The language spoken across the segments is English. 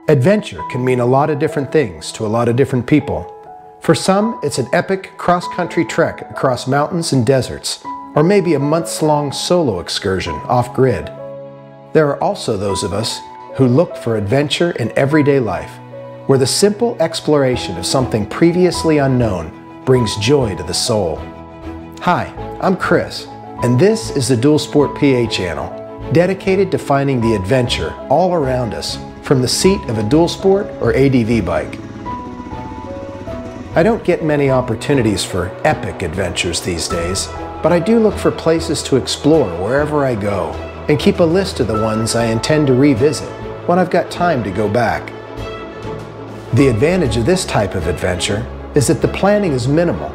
Adventure can mean a lot of different things to a lot of different people. For some, it's an epic cross-country trek across mountains and deserts, or maybe a months-long solo excursion off-grid. There are also those of us who look for adventure in everyday life, where the simple exploration of something previously unknown brings joy to the soul. Hi, I'm Chris, and this is the Dual Sport PA channel, dedicated to finding the adventure all around us from the seat of a dual sport or ADV bike. I don't get many opportunities for epic adventures these days, but I do look for places to explore wherever I go and keep a list of the ones I intend to revisit when I've got time to go back. The advantage of this type of adventure is that the planning is minimal.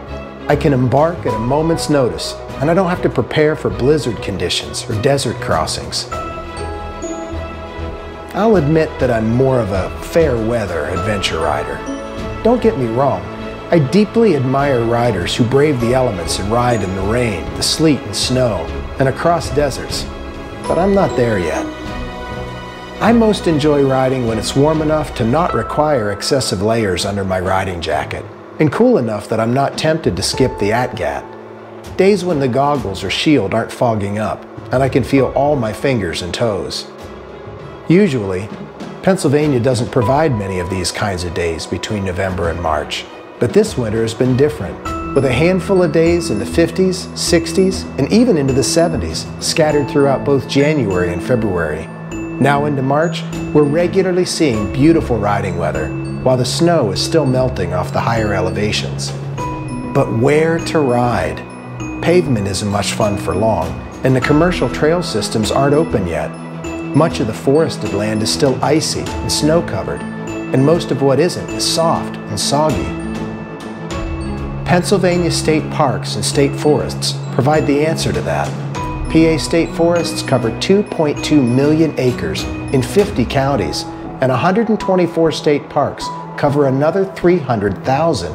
I can embark at a moment's notice, and I don't have to prepare for blizzard conditions or desert crossings. I'll admit that I'm more of a fair weather adventure rider. Don't get me wrong, I deeply admire riders who brave the elements and ride in the rain, the sleet and snow, and across deserts, but I'm not there yet. I most enjoy riding when it's warm enough to not require excessive layers under my riding jacket, and cool enough that I'm not tempted to skip the ATGAT. Days when the goggles or shield aren't fogging up, and I can feel all my fingers and toes. Usually, Pennsylvania doesn't provide many of these kinds of days between November and March, but this winter has been different, with a handful of days in the 50s, 60s, and even into the 70s, scattered throughout both January and February. Now into March, we're regularly seeing beautiful riding weather, while the snow is still melting off the higher elevations. But where to ride? Pavement isn't much fun for long, and the commercial trail systems aren't open yet. Much of the forested land is still icy and snow-covered, and most of what isn't is soft and soggy. Pennsylvania state parks and state forests provide the answer to that. PA state forests cover 2.2 million acres in 50 counties, and 124 state parks cover another 300,000.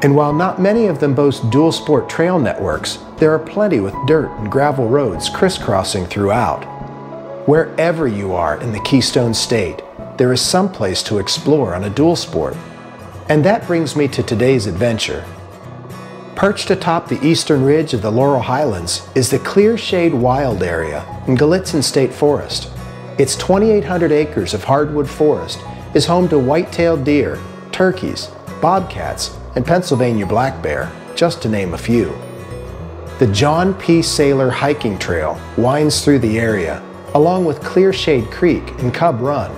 And while not many of them boast dual sport trail networks, there are plenty with dirt and gravel roads crisscrossing throughout. Wherever you are in the Keystone State, there is some place to explore on a dual sport. And that brings me to today's adventure. Perched atop the eastern ridge of the Laurel Highlands is the Clear Shade Wild Area in Gallitzin State Forest. Its 2,800 acres of hardwood forest is home to white-tailed deer, turkeys, bobcats, and Pennsylvania black bear, just to name a few. The John P. Saylor Hiking Trail winds through the area, along with Clear Shade Creek and Cub Run.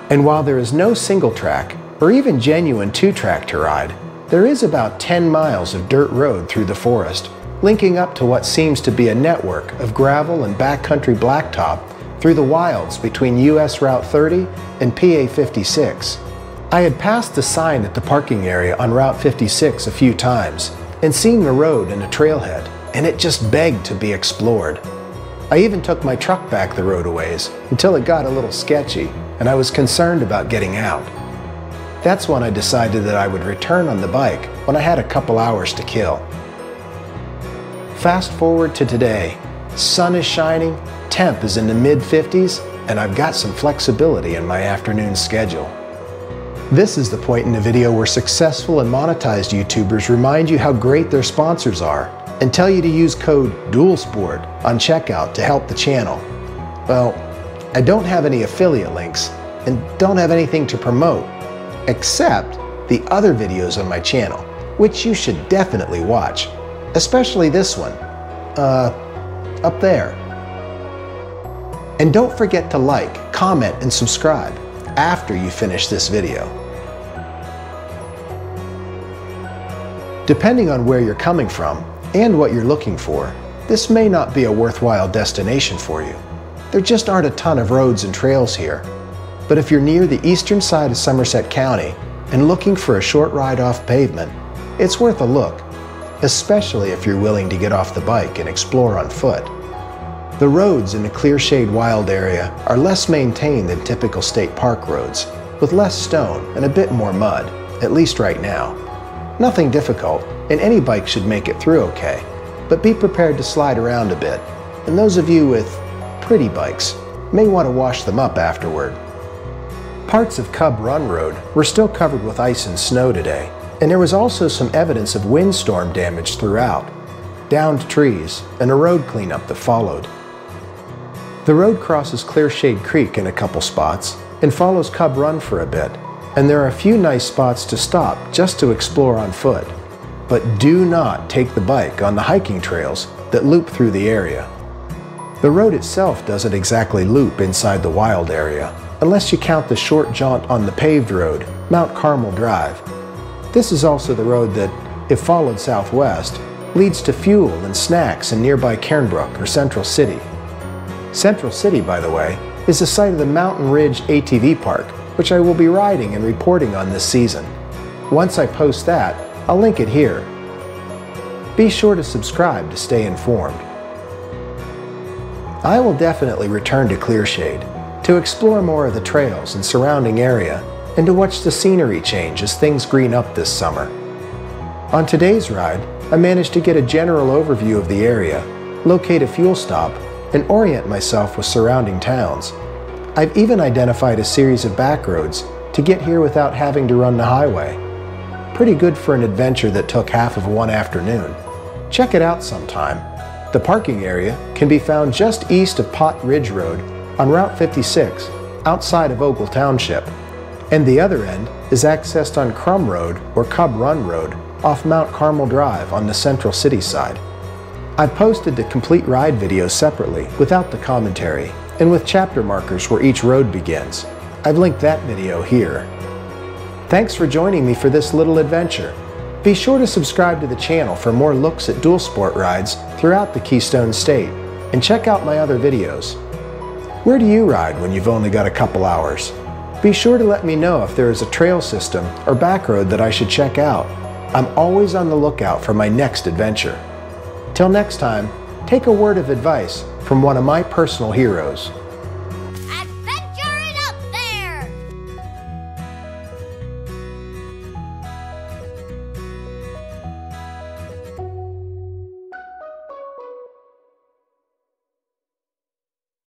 And while there is no single track, or even genuine two-track to ride, there is about 10 miles of dirt road through the forest, linking up to what seems to be a network of gravel and backcountry blacktop through the wilds between US Route 30 and PA 56. I had passed the sign at the parking area on Route 56 a few times and seen the road and a trailhead, and it just begged to be explored. I even took my truck back the road a ways until it got a little sketchy and I was concerned about getting out. That's when I decided that I would return on the bike when I had a couple hours to kill. Fast forward to today. Sun is shining, temp is in the mid-50s, and I've got some flexibility in my afternoon schedule. This is the point in the video where successful and monetized YouTubers remind you how great their sponsors are and tell you to use code DUALSPORT on checkout to help the channel. Well, I don't have any affiliate links and don't have anything to promote, except the other videos on my channel, which you should definitely watch, especially this one, up there. And don't forget to like, comment, and subscribe after you finish this video. Depending on where you're coming from and what you're looking for, this may not be a worthwhile destination for you. There just aren't a ton of roads and trails here. But if you're near the eastern side of Somerset County and looking for a short ride off pavement, it's worth a look, especially if you're willing to get off the bike and explore on foot. The roads in the Clear Shade Wild Area are less maintained than typical state park roads, with less stone and a bit more mud, at least right now. Nothing difficult, and any bike should make it through okay, but be prepared to slide around a bit, and those of you with pretty bikes may want to wash them up afterward. Parts of Cub Run Road were still covered with ice and snow today, and there was also some evidence of windstorm damage throughout, downed trees, and a road cleanup that followed. The road crosses Clearshade Creek in a couple spots and follows Cub Run for a bit, and there are a few nice spots to stop just to explore on foot. But do not take the bike on the hiking trails that loop through the area. The road itself doesn't exactly loop inside the wild area, unless you count the short jaunt on the paved road, Mount Carmel Drive. This is also the road that, if followed southwest, leads to fuel and snacks in nearby Cairnbrook or Central City. Central City, by the way, is the site of the Mountain Ridge ATV Park, which I will be riding and reporting on this season. Once I post that, I'll link it here. Be sure to subscribe to stay informed. I will definitely return to Clearshade to explore more of the trails and surrounding area and to watch the scenery change as things green up this summer. On today's ride, I managed to get a general overview of the area, locate a fuel stop, and orient myself with surrounding towns. I've even identified a series of back roads to get here without having to run the highway. Pretty good for an adventure that took half of one afternoon. Check it out sometime. The parking area can be found just east of Pot Ridge Road on Route 56, outside of Ogle Township, and the other end is accessed on Crum Road or Cub Run Road off Mount Carmel Drive on the Central City side. I've posted the complete ride video separately without the commentary and with chapter markers where each road begins. I've linked that video here. Thanks for joining me for this little adventure. Be sure to subscribe to the channel for more looks at dual sport rides throughout the Keystone State, and check out my other videos. Where do you ride when you've only got a couple hours? Be sure to let me know if there is a trail system or back road that I should check out. I'm always on the lookout for my next adventure. Till next time, take a word of advice from one of my personal heroes.